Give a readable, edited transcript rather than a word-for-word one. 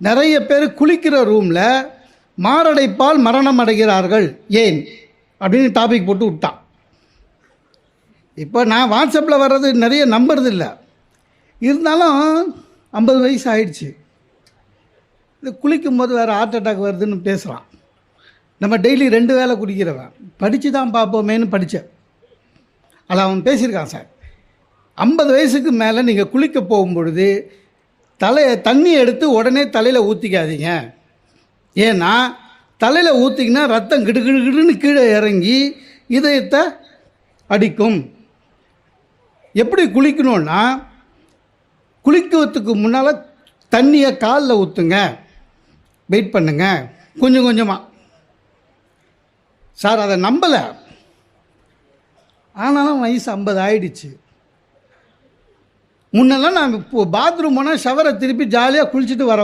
நிறைய பேர் குளிக்கிற ரூமில் மாரடைப்பால் மரணம் அடைகிறார்கள் ஏன் அப்படின்னு டாபிக் போட்டு விட்டான். இப்போ நான் வாட்ஸ்அப்பில் வர்றது நிறைய நம்புறது இல்லை, இருந்தாலும் 50 வயசு ஆயிடுச்சு, இது குளிக்கும் போது வேறு ஹார்ட் அட்டாக் வருதுன்னு பேசுகிறான். நம்ம டெய்லி 2 வேளை குடிக்கிறவன் படித்து தான் பார்ப்போமேன்னு படித்தேன். அதில் அவன் பேசியிருக்கான், சார் 50 வயசுக்கு மேலே நீங்கள் குளிக்க போகும்பொழுது தண்ணி எடுத்து உடனே தலையில் ஊற்றிக்காதீங்க. ஏன்னா தலையில் ஊற்றிக்கினா ரத்தம் கிடுகிடுன்னு கீழே இறங்கி இதயத்தை அடிக்கும். எப்படி குளிக்கணும்னா, குளிக்கிறதுக்கு முன்னால் தண்ணியை காலில் ஊற்றுங்க, வெயிட் பண்ணுங்க கொஞ்சம் கொஞ்சமாக. சார் அதை நம்பலை, ஆனாலும் வயசு 50 ஆயிடுச்சு. முன்னெல்லாம் நான் இப்போ பாத்ரூம் போனால் ஷவரை திருப்பி ஜாலியாக குளிச்சுட்டு வரேன்.